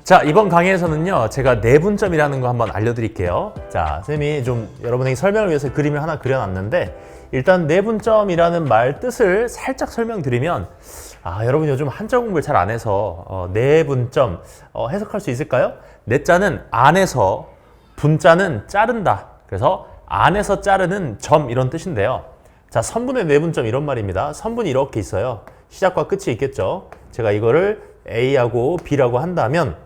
자, 이번 강의에서는요, 제가 내분점이라는 거 한번 알려드릴게요. 자, 쌤이 좀 여러분에게 설명을 위해서 그림을 하나 그려놨는데, 일단 내분점이라는 말 뜻을 살짝 설명드리면, 여러분 요즘 한자 공부를 잘 안 해서 내분점 해석할 수 있을까요? 내자는 안에서, 분자는 자른다. 그래서 안에서 자르는 점 이런 뜻인데요. 자, 선분의 내분점 이런 말입니다. 선분이 이렇게 있어요. 시작과 끝이 있겠죠. 제가 이거를 A하고 B라고 한다면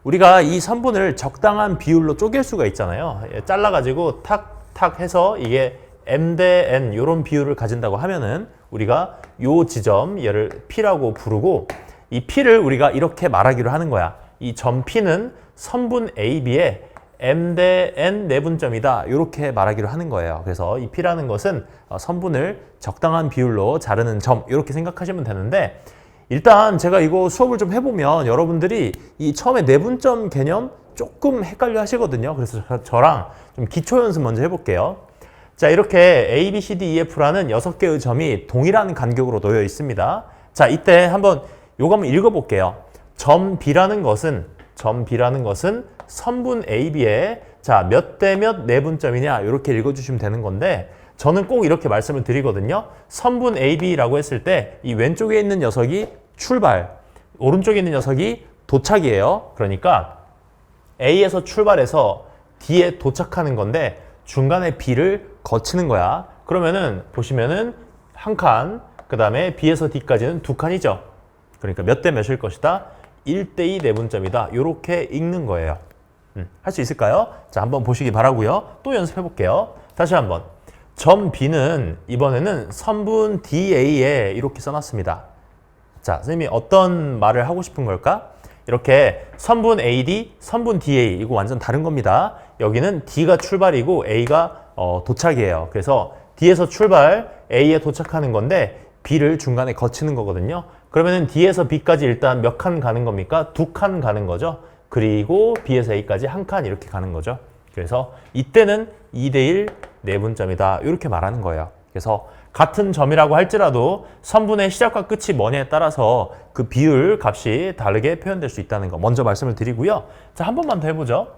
우리가 이 선분을 적당한 비율로 쪼갤 수가 있잖아요. 잘라가지고 탁탁 해서 이게 M 대 N 이런 비율을 가진다고 하면은 우리가 요 지점 얘를 P라고 부르고 이 P를 우리가 이렇게 말하기로 하는 거야. 이 점 P는 선분 AB의 M 대 N 내분점이다. 이렇게 말하기로 하는 거예요. 그래서 이 P라는 것은 선분을 적당한 비율로 자르는 점 이렇게 생각하시면 되는데 일단 제가 이거 수업을 좀 해보면 여러분들이 이 처음에 내분점 개념 조금 헷갈려 하시거든요. 그래서 저랑 좀 기초 연습 먼저 해볼게요. 자, 이렇게 A, B, C, D, E, F라는 6개의 점이 동일한 간격으로 놓여 있습니다. 자, 이때 한번 요거 한번 읽어볼게요. 점 B라는 것은 선분 AB의 자, 몇 대 몇 내분점이냐 이렇게 읽어주시면 되는 건데 저는 꼭 이렇게 말씀을 드리거든요. 선분 AB라고 했을 때 이 왼쪽에 있는 녀석이 출발, 오른쪽에 있는 녀석이 도착이에요. 그러니까 A에서 출발해서 D에 도착하는 건데 중간에 B를 거치는 거야. 그러면은 보시면은 한 칸, 그 다음에 B에서 D까지는 두 칸이죠. 그러니까 몇 대 몇일 것이다? 1대2 내분점이다. 이렇게 읽는 거예요. 할 수 있을까요? 자, 한번 보시기 바라고요. 또 연습해 볼게요. 다시 한번. 점 B는 이번에는 선분 DA에 이렇게 써놨습니다. 자, 선생님이 어떤 말을 하고 싶은 걸까? 이렇게 선분 AD, 선분 DA 이거 완전 다른 겁니다. 여기는 D가 출발이고 A가 도착이에요. 그래서 D에서 출발, A에 도착하는 건데 B를 중간에 거치는 거거든요. 그러면은 D에서 B까지 일단 몇 칸 가는 겁니까? 두 칸 가는 거죠. 그리고 B에서 A까지 한 칸 이렇게 가는 거죠. 그래서 이때는 2대1 내분점이다. 이렇게 말하는 거예요. 그래서 같은 점이라고 할지라도 선분의 시작과 끝이 뭐냐에 따라서 그 비율 값이 다르게 표현될 수 있다는 거 먼저 말씀을 드리고요. 자, 한 번만 더 해보죠.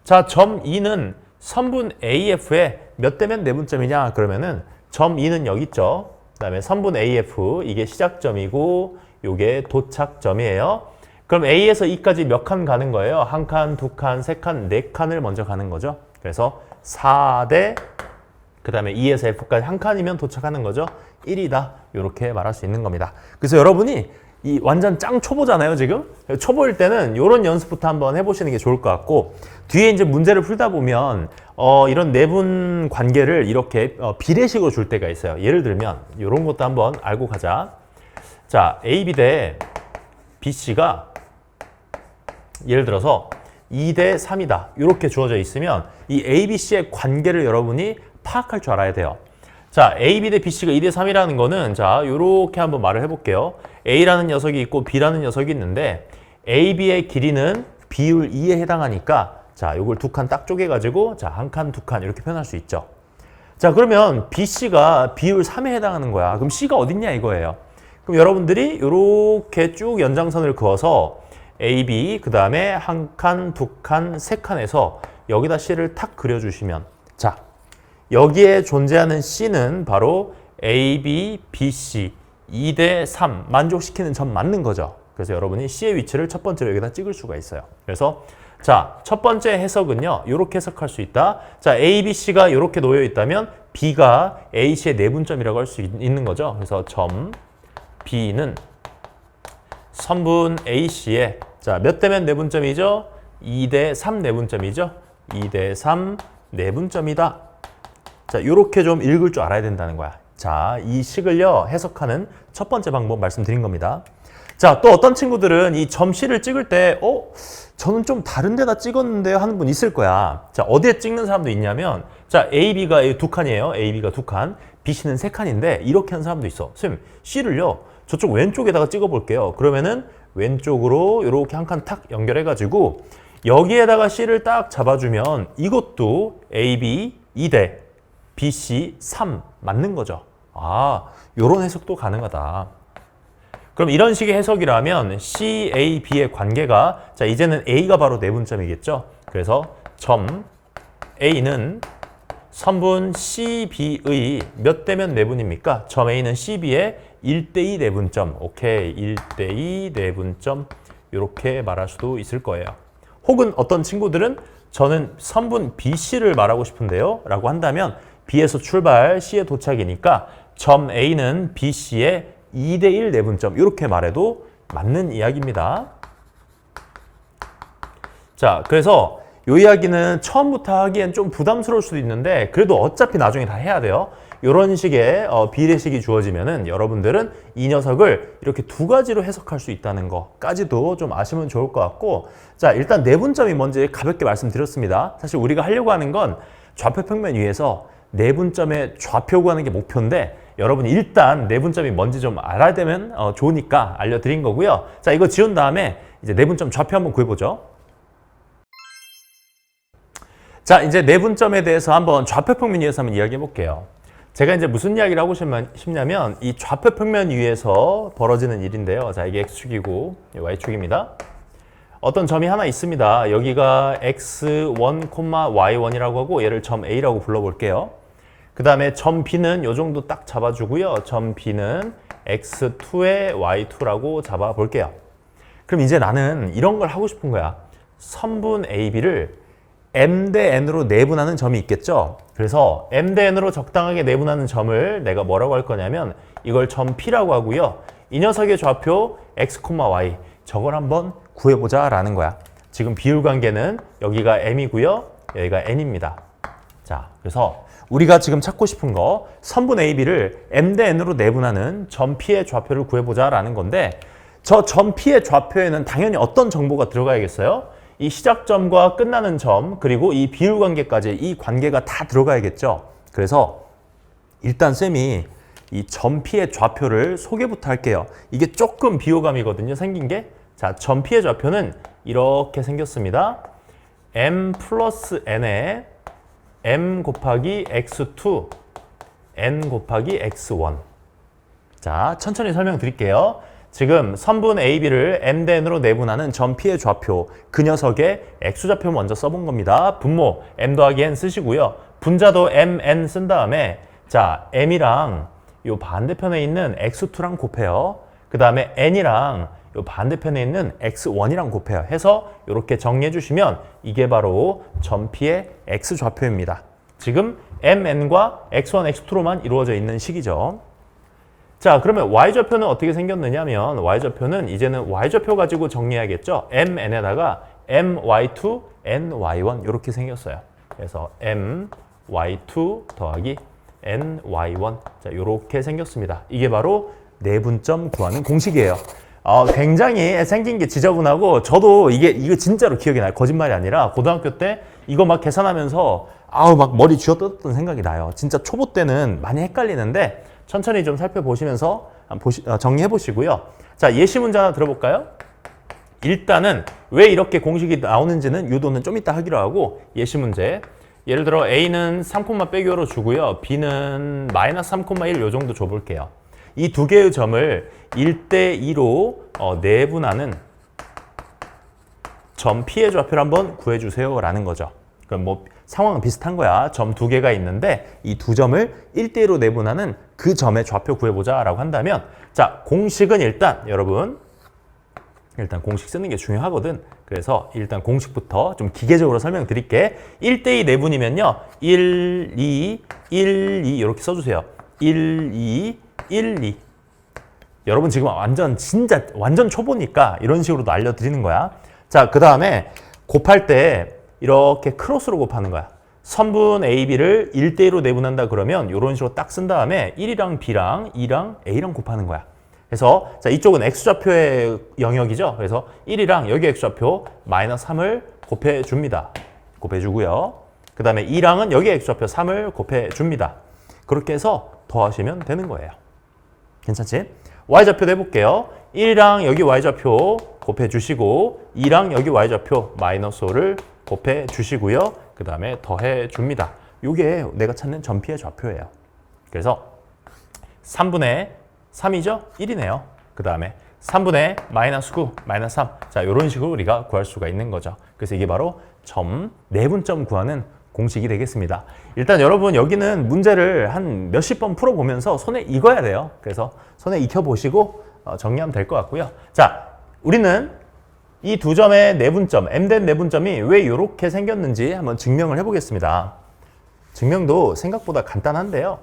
자, 점 E는 선분 AF의 몇 대면 내분점이냐 그러면은 점 E는 여기 있죠. 그 다음에 선분 AF 이게 시작점이고 요게 도착점이에요. 그럼 A에서 E까지 몇 칸 가는 거예요? 한 칸, 두 칸, 세 칸, 네 칸을 먼저 가는 거죠. 그래서 4대 그 다음에 E에서 F까지 한 칸이면 도착하는 거죠. 1이다. 이렇게 말할 수 있는 겁니다. 그래서 여러분이 이 완전 짱 초보잖아요, 지금? 초보일 때는 이런 연습부터 한번 해보시는 게 좋을 것 같고 뒤에 이제 문제를 풀다 보면 이런 내분 관계를 이렇게 비례식으로 줄 때가 있어요. 예를 들면 이런 것도 한번 알고 가자. 자, AB 대 BC가 예를 들어서 2대 3이다. 이렇게 주어져 있으면 이 A, B, C의 관계를 여러분이 파악할 줄 알아야 돼요. 자, A, B 대 BC가 2대 3이라는 거는 자, 요렇게 한번 말을 해볼게요. A라는 녀석이 있고 B라는 녀석이 있는데 A, B의 길이는 비율 2에 해당하니까 자, 요걸 두 칸 딱 쪼개가지고 자, 한 칸, 두 칸 이렇게 표현할 수 있죠. 자, 그러면 BC가 비율 3에 해당하는 거야. 그럼 C가 어딨냐 이거예요. 그럼 여러분들이 요렇게 쭉 연장선을 그어서 A, B, 그 다음에 한 칸, 두 칸, 세 칸에서 여기다 C를 탁 그려주시면 자, 여기에 존재하는 C는 바로 A, B, B, C 2대 3 만족시키는 점 맞는 거죠. 그래서 여러분이 C의 위치를 첫 번째로 여기다 찍을 수가 있어요. 그래서 자, 첫 번째 해석은요. 이렇게 해석할 수 있다. 자, A, B, C가 이렇게 놓여 있다면 B가 A, C의 내분점이라고 할 수 있는 거죠. 그래서 점 B는 선분 AC의 자, 몇 대면 내분점이죠? 2대 3 내분점이죠? 2대 3 내분점이다. 자, 이렇게 좀 읽을 줄 알아야 된다는 거야. 자, 이 식을요, 해석하는 첫 번째 방법 말씀드린 겁니다. 자, 또 어떤 친구들은 이 점 C를 찍을 때, 저는 좀 다른 데다 찍었는데요 하는 분 있을 거야. 자, 어디에 찍는 사람도 있냐면, 자, A, B가 두 칸이에요. A, B가 두 칸. B, C는 세 칸인데, 이렇게 하는 사람도 있어. 선생님, C를요, 저쪽 왼쪽에다가 찍어 볼게요. 그러면은 왼쪽으로 이렇게 한 칸 탁 연결해가지고, 여기에다가 C를 딱 잡아주면, 이것도 A, B 2대 BC 3 맞는 거죠. 요런 해석도 가능하다. 그럼 이런 식의 해석이라면 C, A, B의 관계가 자 이제는 A가 바로 내분점이겠죠. 그래서 점 A는 선분 CB의 몇 대면 내분입니까? 점 A는 CB의 1대2 내분점. 오케이, 1대2 내분점 이렇게 말할 수도 있을 거예요. 혹은 어떤 친구들은 저는 선분 BC를 말하고 싶은데요 라고 한다면 B에서 출발, C에 도착이니까 점 A는 BC의 2대1 내분점 이렇게 말해도 맞는 이야기입니다. 자, 그래서 이 이야기는 처음부터 하기엔 좀 부담스러울 수도 있는데 그래도 어차피 나중에 다 해야 돼요. 이런 식의 비례식이 주어지면은 여러분들은 이 녀석을 이렇게 두 가지로 해석할 수 있다는 거까지도 좀 아시면 좋을 것 같고, 자 일단 내분점이 뭔지 가볍게 말씀드렸습니다. 사실 우리가 하려고 하는 건 좌표 평면 위에서 내분점의 좌표 구하는 게 목표인데 여러분이 일단 내분점이 뭔지 좀 알아야 되면 좋으니까 알려드린 거고요. 자 이거 지운 다음에 이제 내분점 좌표 한번 구해보죠. 자 이제 내분점에 대해서 한번 좌표 평면 위에서 한번 이야기해 볼게요. 제가 이제 무슨 이야기를 하고 싶냐면 이 좌표 평면 위에서 벌어지는 일인데요. 자, 이게 X축이고 Y축입니다. 어떤 점이 하나 있습니다. 여기가 X1, Y1이라고 하고 얘를 점 A라고 불러볼게요. 그 다음에 점 B는 이 정도 딱 잡아주고요. 점 B는 X2에 Y2라고 잡아볼게요. 그럼 이제 나는 이런 걸 하고 싶은 거야. 선분 AB를 M 대 N으로 내분하는 점이 있겠죠. 그래서 M 대 N으로 적당하게 내분하는 점을 내가 뭐라고 할 거냐면 이걸 점 P라고 하고요. 이 녀석의 좌표 X, Y 저걸 한번 구해보자 라는 거야. 지금 비율관계는 여기가 M이고요. 여기가 N입니다. 자, 그래서 우리가 지금 찾고 싶은 거 선분 AB를 M 대 N으로 내분하는 점 P의 좌표를 구해보자 라는 건데 저 점 P의 좌표에는 당연히 어떤 정보가 들어가야겠어요? 이 시작점과 끝나는 점 그리고 이 비율관계까지 이 관계가 다 들어가야겠죠. 그래서 일단 쌤이 이 점 P의 좌표를 소개부터 할게요. 이게 조금 비호감이거든요. 생긴 게. 자, 점 P의 좌표는 이렇게 생겼습니다. M 플러스 N에 M 곱하기 X2 N 곱하기 X1. 자, 천천히 설명드릴게요. 지금 선분 AB를 M 대 N으로 내분하는 점 P의 좌표, 그 녀석의 X좌표 먼저 써본 겁니다. 분모 M 더하기 N 쓰시고요. 분자도 M, N 쓴 다음에 자 M이랑 요 반대편에 있는 X2랑 곱해요. 그 다음에 N이랑 요 반대편에 있는 X1이랑 곱해요. 해서 이렇게 정리해 주시면 이게 바로 점 P의 X좌표입니다. 지금 M, N과 X1, X2로만 이루어져 있는 식이죠. 자, 그러면 Y좌표는 어떻게 생겼느냐면 Y좌표는 이제는 Y좌표 가지고 정리해야겠죠. MN에다가 MY2, NY1 이렇게 생겼어요. 그래서 MY2 더하기 NY1 자, 이렇게 생겼습니다. 이게 바로 내분점 구하는 공식이에요. 굉장히 생긴 게 지저분하고 저도 이거 진짜로 기억이 나요. 거짓말이 아니라 고등학교 때 이거 막 계산하면서 막 머리 쥐어뜯었던 생각이 나요. 진짜 초보 때는 많이 헷갈리는데 천천히 좀 살펴보시면서 정리해 보시고요. 자, 예시 문제 하나 들어볼까요? 일단은 왜 이렇게 공식이 나오는지는 유도는 좀 이따 하기로 하고 예시 문제. 예를 들어 A는 3, 빼기로 주고요. B는 마이너스 3,1 요 정도 줘볼게요. 이 두 개의 점을 1대2로 내분하는 점 P의 좌표를 한번 구해주세요 라는 거죠. 그럼 뭐 상황은 비슷한 거야. 점 두 개가 있는데 이 두 점을 1대1로 내분하는 그 점의 좌표 구해보자 라고 한다면 자 공식은 일단 여러분 일단 공식 쓰는 게 중요하거든. 그래서 일단 공식부터 좀 기계적으로 설명드릴게. 1대2 내분이면요 1, 2, 1, 2 이렇게 써주세요. 1, 2, 1, 2 여러분 지금 진짜 완전 초보니까 이런 식으로도 알려드리는 거야. 자, 그 다음에 곱할 때 이렇게 크로스로 곱하는 거야. 선분 AB를 1대1로 내분한다 그러면 이런 식으로 딱 쓴 다음에 1이랑 B랑 2랑 A랑 곱하는 거야. 그래서 자 이쪽은 X좌표의 영역이죠. 그래서 1이랑 여기 X좌표 마이너스 3을 곱해줍니다. 곱해주고요. 그 다음에 2랑은 여기 X좌표 3을 곱해줍니다. 그렇게 해서 더하시면 되는 거예요. 괜찮지? Y좌표도 해볼게요. 1이랑 여기 Y좌표 곱해주시고 2랑 여기 Y좌표 마이너스 5를 곱해주시고요. 그 다음에 더해줍니다. 이게 내가 찾는 점 P의 좌표예요. 그래서 3분의 3이죠? 1이네요. 그 다음에 3분의 마이너스 9, 마이너스 3. 자, 이런 식으로 우리가 구할 수가 있는 거죠. 그래서 이게 바로 내분점 구하는 공식이 되겠습니다. 일단 여러분 여기는 문제를 한 몇십 번 풀어보면서 손에 익어야 돼요. 그래서 손에 익혀보시고 정리하면 될 것 같고요. 자, 우리는 이 두 점의 내분점, m된 내분점이 왜 이렇게 생겼는지 한번 증명을 해보겠습니다. 증명도 생각보다 간단한데요.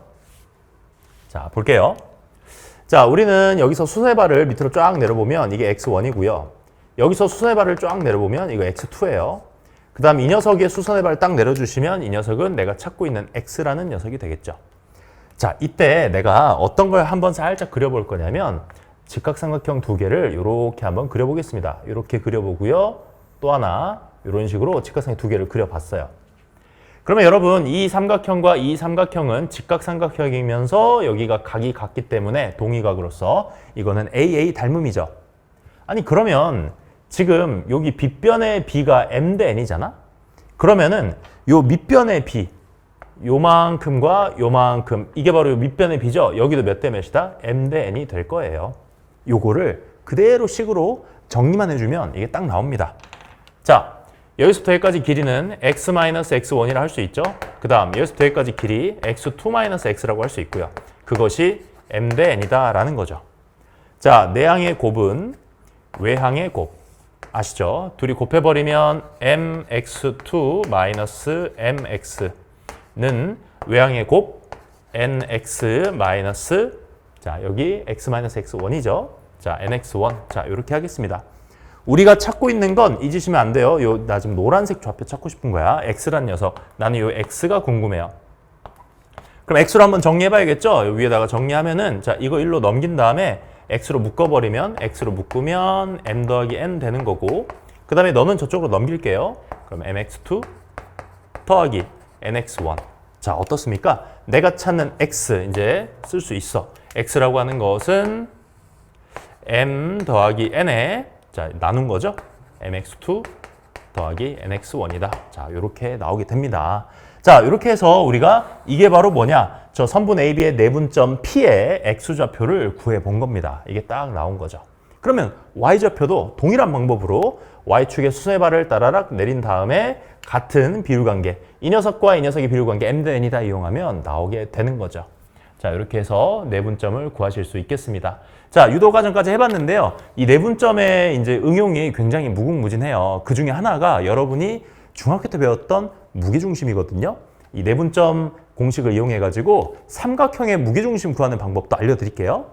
자, 볼게요. 자, 우리는 여기서 수세발을 밑으로 쫙 내려보면 이게 x1이고요. 여기서 수세발을 쫙 내려보면 이거 x2예요. 그 다음 이 녀석의 수선의 딱 내려주시면 이 녀석은 내가 찾고 있는 x라는 녀석이 되겠죠. 자, 이때 내가 어떤 걸 한번 살짝 그려볼 거냐면 직각삼각형 두 개를 이렇게 한번 그려보겠습니다. 이렇게 그려보고요. 또 하나 이런 식으로 직각삼각형 두 개를 그려봤어요. 그러면 여러분 이 삼각형과 이 삼각형은 직각삼각형이면서 여기가 각이 같기 때문에 동의각으로서 이거는 AA 닮음이죠. 아니 그러면 지금 여기 빗변의 b가 m 대 n이잖아? 그러면은 요 밑변의 b 요만큼과 요만큼 이게 바로 요 밑변의 b죠? 여기도 몇 대 몇이다? m 대 n이 될 거예요. 요거를 그대로 식으로 정리만 해주면 이게 딱 나옵니다. 자, 여기서부터 여기까지 길이는 x-x1이라 할 수 있죠? 그 다음 여기서부터 여기까지 길이 x2-x라고 할 수 있고요. 그것이 m 대 n이다 라는 거죠. 자, 내항의 곱은 외항의 곱 아시죠? 둘이 곱해버리면 mx2-mx는 외항의 곱 nx- 자 여기 x-x1이죠. 자 nx1 자 이렇게 하겠습니다. 우리가 찾고 있는 건 잊으시면 안 돼요. 나 지금 노란색 좌표 찾고 싶은 거야. x란 녀석. 나는 요 x가 궁금해요. 그럼 x로 한번 정리해봐야겠죠? 요 위에다가 정리하면은 자 이거 1로 넘긴 다음에 x로 묶어버리면 x로 묶으면 m 더하기 n 되는 거고 그 다음에 너는 저쪽으로 넘길게요. 그럼 mx2 더하기 nx1 자 어떻습니까? 내가 찾는 x 이제 쓸 수 있어. x라고 하는 것은 m 더하기 n에 자 나눈 거죠. mx2 더하기 nx1이다. 자 이렇게 나오게 됩니다. 자 이렇게 해서 우리가 이게 바로 뭐냐 저 선분 AB의 내분점 P의 X좌표를 구해 본 겁니다. 이게 딱 나온 거죠. 그러면 Y좌표도 동일한 방법으로 Y축의 수세발을 따라락 내린 다음에 같은 비율관계 이 녀석과 이 녀석의 비율관계 M 대 N이다 이용하면 나오게 되는 거죠. 자 이렇게 해서 내분점을 구하실 수 있겠습니다. 자 유도 과정까지 해봤는데요. 이 내분점의 이제 응용이 굉장히 무궁무진해요. 그 중에 하나가 여러분이 중학교 때 배웠던 무게중심이거든요. 이 내분점 공식을 이용해 가지고 삼각형의 무게중심 구하는 방법도 알려드릴게요.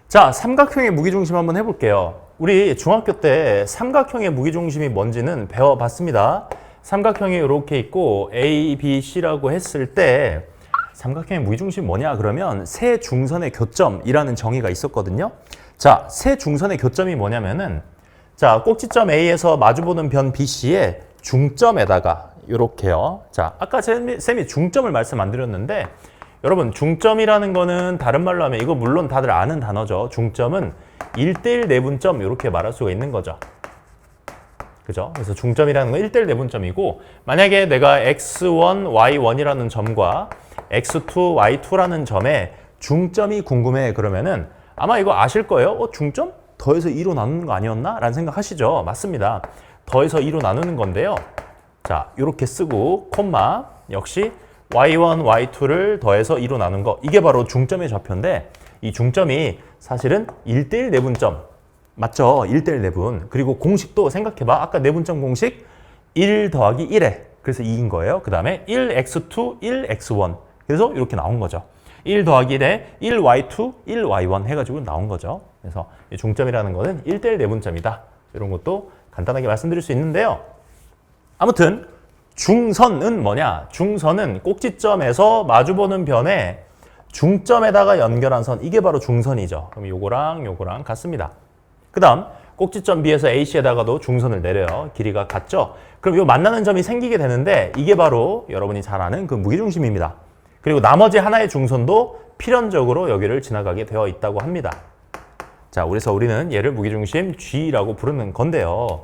자, 삼각형의 무게중심 한번 해볼게요. 우리 중학교 때 삼각형의 무게중심이 뭔지는 배워봤습니다. 삼각형이 이렇게 있고 A, B, C라고 했을 때 삼각형의 무게중심이 뭐냐 그러면 세 중선의 교점이라는 정의가 있었거든요. 자, 세 중선의 교점이 뭐냐면은 자, 꼭지점 A에서 마주보는 변 BC의 중점에다가 이렇게요. 자, 아까 쌤이 중점을 말씀 안 드렸는데 여러분 중점이라는 거는 다른 말로 하면 이거 물론 다들 아는 단어죠. 중점은 1대1 내분점 이렇게 말할 수가 있는 거죠. 그죠? 그래서 중점이라는 건 1대1 내분점이고 만약에 내가 x1, y1이라는 점과 x2, y2라는 점에 중점이 궁금해 그러면은 아마 이거 아실 거예요. 중점? 더해서 2로 나누는 거 아니었나? 라는 생각 하시죠? 맞습니다. 더해서 2로 나누는 건데요. 자, 이렇게 쓰고 콤마 역시 y1, y2를 더해서 2로 나눈 거 이게 바로 중점의 좌표인데 이 중점이 사실은 1대1 내분점 맞죠? 1대1 내분 그리고 공식도 생각해봐. 아까 내분점 공식 1 더하기 1에 그래서 2인 거예요. 그 다음에 1x2, 1x1 그래서 이렇게 나온 거죠. 1 더하기 1에 1y2, 1y1 해가지고 나온 거죠. 그래서 중점이라는 거는 1대1 내분점이다. 이런 것도 간단하게 말씀드릴 수 있는데요. 아무튼 중선은 뭐냐? 중선은 꼭지점에서 마주보는 변에 중점에다가 연결한 선 이게 바로 중선이죠. 그럼 요거랑 같습니다. 그 다음 꼭지점 B에서 AC에다가도 중선을 내려요. 길이가 같죠? 그럼 요 만나는 점이 생기게 되는데 이게 바로 여러분이 잘 아는 그 무게중심입니다. 그리고 나머지 하나의 중선도 필연적으로 여기를 지나가게 되어 있다고 합니다. 자, 그래서 우리는 얘를 무게중심 G라고 부르는 건데요.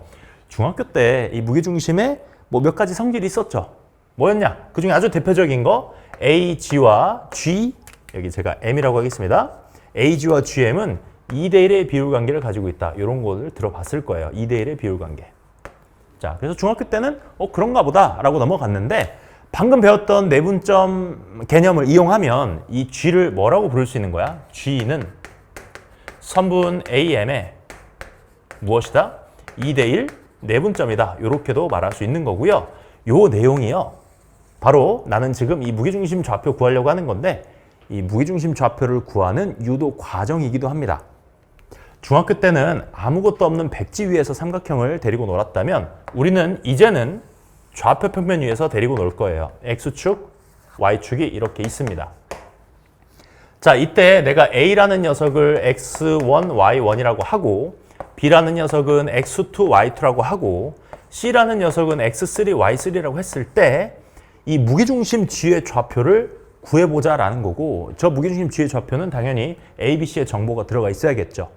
중학교 때 이 무게중심에 뭐 몇 가지 성질이 있었죠. 뭐였냐? 그 중에 아주 대표적인 거 A, G와 G, 여기 제가 M이라고 하겠습니다. AG와 GM은 2대1의 비율 관계를 가지고 있다. 이런 거를 들어봤을 거예요. 2대1의 비율 관계. 자, 그래서 중학교 때는 그런가 보다 라고 넘어갔는데 방금 배웠던 내분점 개념을 이용하면 이 G를 뭐라고 부를 수 있는 거야? G는 선분 AM의 무엇이다? 2대1 내분점이다. 이렇게도 말할 수 있는 거고요. 요 내용이요. 바로 나는 지금 이 무게중심 좌표 구하려고 하는 건데 이 무게중심 좌표를 구하는 유도 과정이기도 합니다. 중학교 때는 아무것도 없는 백지 위에서 삼각형을 데리고 놀았다면 우리는 이제는 좌표 평면 위에서 데리고 놀 거예요. X축, Y축이 이렇게 있습니다. 자, 이때 내가 A라는 녀석을 X1, Y1이라고 하고 B라는 녀석은 X2, Y2라고 하고 C라는 녀석은 X3, Y3라고 했을 때 이 무게중심 G의 좌표를 구해보자라는 거고 저 무게중심 G의 좌표는 당연히 A, B, C의 정보가 들어가 있어야겠죠.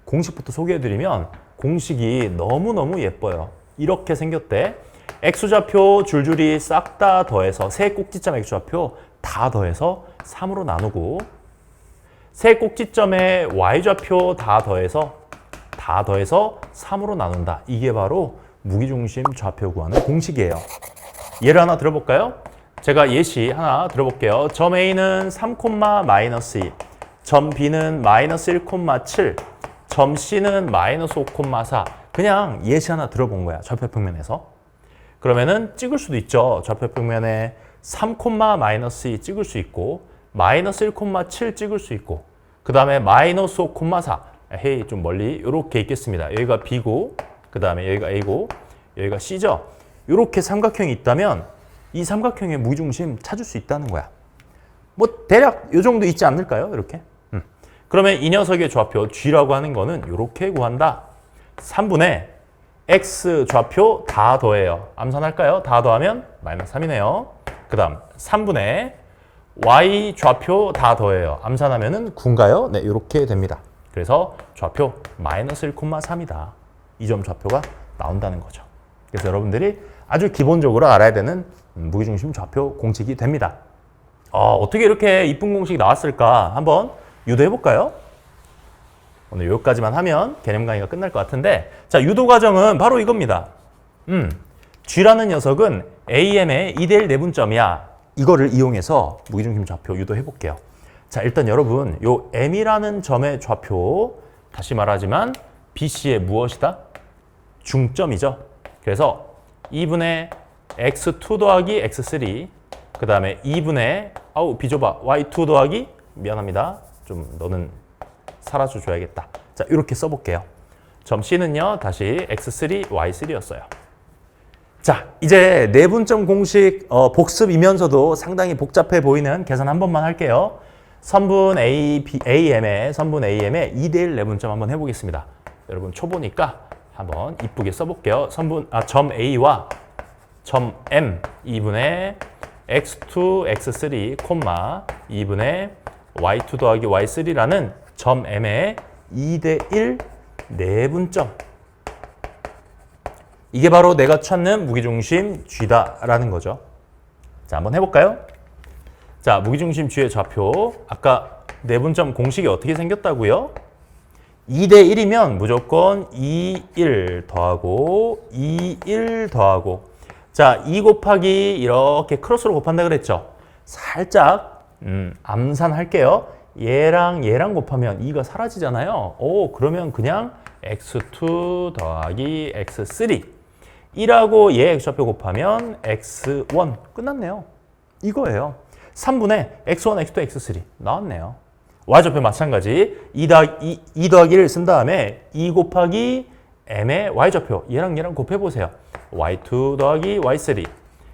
공식부터 소개해드리면 공식이 너무너무 예뻐요. 이렇게 생겼대. X좌표 줄줄이 싹 다 더해서 세 꼭지점 X좌표 다 더해서 3으로 나누고 세 꼭지점의 Y좌표 다 더해서 3으로 나눈다. 이게 바로 무게중심 좌표 구하는 공식이에요. 예를 하나 들어볼까요? 제가 예시 하나 들어볼게요. 점 A는 3, -2, 점 B는 -1,7, 점 C는 -5,4. 그냥 예시 하나 들어본 거야. 좌표평면에서. 그러면은 찍을 수도 있죠. 좌표평면에 3, -2 찍을 수 있고 -1,7 찍을 수 있고 그 다음에 -5,4. 헤이 좀 멀리 이렇게 있겠습니다. 여기가 B고 그 다음에 여기가 A고 여기가 C죠. 이렇게 삼각형이 있다면 이 삼각형의 무게중심 찾을 수 있다는 거야. 뭐 대략 이 정도 있지 않을까요? 이렇게. 그러면 이 녀석의 좌표 G라고 하는 거는 이렇게 구한다. 3분의 X 좌표 다 더해요. 암산할까요? 다 더하면 -3이네요. 그 다음 3분의 Y 좌표 다 더해요. 암산하면은 9인가요? 네, 이렇게 됩니다. 그래서 좌표 -1,3이다. 이 점 좌표가 나온다는 거죠. 그래서 여러분들이 아주 기본적으로 알아야 되는 무게중심 좌표 공식이 됩니다. 어떻게 이렇게 이쁜 공식이 나왔을까? 한번 유도해 볼까요? 오늘 여기까지만 하면 개념 강의가 끝날 것 같은데 자, 유도 과정은 바로 이겁니다. G라는 녀석은 AM의 2대1 내분점이야. 이거를 이용해서 무게중심 좌표 유도해 볼게요. 자, 일단 여러분 요 M이라는 점의 좌표 다시 말하지만 BC의 무엇이다? 중점이죠. 그래서 2분의 X2 더하기 X3 그 다음에 2분의 비좁아 Y2 더하기 미안합니다. 좀 너는 사라져 줘야겠다. 자, 이렇게 써볼게요. 점 C는요 다시 X3, Y3였어요. 자, 이제 내분점 공식 복습이면서도 상당히 복잡해 보이는 계산 한 번만 할게요. 선분 AM의 2대1 내분점 한번 해보겠습니다. 여러분 초보니까 한번 이쁘게 써볼게요. 점 A와 점 M 2분의 X2, X3, 2분의 Y2 더하기 Y3라는 점 M의 2대1 내분점. 이게 바로 내가 찾는 무게중심 G다라는 거죠. 자, 한번 해볼까요? 자, 무게중심 G의 좌표. 아까 내분점 공식이 어떻게 생겼다고요? 2대1이면 무조건 2, 1 더하고 2, 1 더하고 자, 2 곱하기 이렇게 크로스로 곱한다 그랬죠? 살짝 암산할게요. 얘랑 곱하면 2가 사라지잖아요. 그러면 그냥 x2 더하기 x3 1하고 얘 x좌표 곱하면 x1 끝났네요. 이거예요. 3분의 x1, x2, x3 나왔네요. y좌표 마찬가지 2 더하기 1을 쓴 다음에 2 곱하기 m의 y좌표 얘랑 곱해보세요. y2 더하기 y3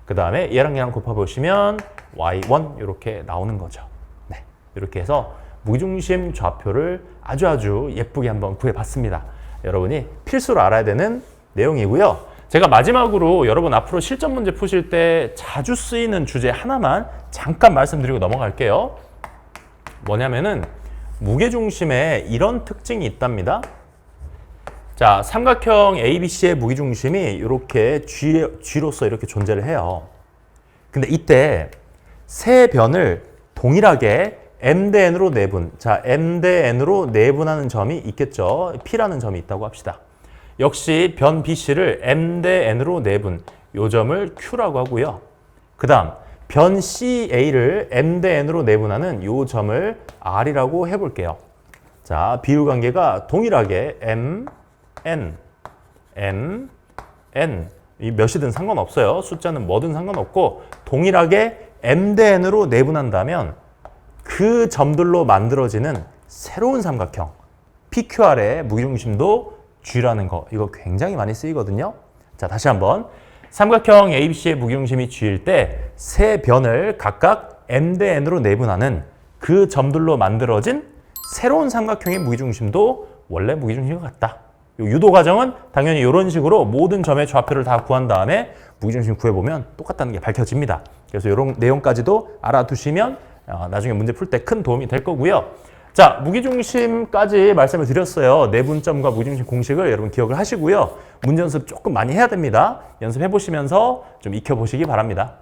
그 다음에 얘랑 곱해보시면 y1 이렇게 나오는 거죠. 네, 이렇게 해서 무게중심 좌표를 아주 예쁘게 한번 구해봤습니다. 여러분이 필수로 알아야 되는 내용이고요. 제가 마지막으로 여러분 앞으로 실전 문제 푸실 때 자주 쓰이는 주제 하나만 잠깐 말씀드리고 넘어갈게요. 뭐냐면은 무게중심에 이런 특징이 있답니다. 자, 삼각형 ABC의 무게중심이 이렇게 G로서 이렇게 존재를 해요. 근데 이때 세 변을 동일하게 m 대 n으로 내분. 자, m 대 n으로 내분하는 점이 있겠죠. P라는 점이 있다고 합시다. 역시 변 BC를 m 대 n으로 내분. 요 점을 Q라고 하고요. 그 다음 변 CA를 m 대 n으로 내분하는 요 점을 R이라고 해볼게요. 자, 비율관계가 동일하게 m, n, 이 몇이든 상관없어요. 숫자는 뭐든 상관없고 동일하게 m 대 n으로 내분한다면 그 점들로 만들어지는 새로운 삼각형 PQR의 무게중심도 G라는 거, 이거 굉장히 많이 쓰이거든요. 자, 다시 한번 삼각형 ABC의 무게중심이 G일 때 세 변을 각각 m 대 n으로 내분하는 그 점들로 만들어진 새로운 삼각형의 무게중심도 원래 무게중심과 같다. 유도 과정은 당연히 이런 식으로 모든 점의 좌표를 다 구한 다음에 무게중심 구해보면 똑같다는 게 밝혀집니다. 그래서 이런 내용까지도 알아두시면 나중에 문제 풀 때 큰 도움이 될 거고요. 자, 무게중심까지 말씀을 드렸어요. 내분점과 무게중심 공식을 여러분 기억을 하시고요. 문제 연습 조금 많이 해야 됩니다. 연습해 보시면서 좀 익혀보시기 바랍니다.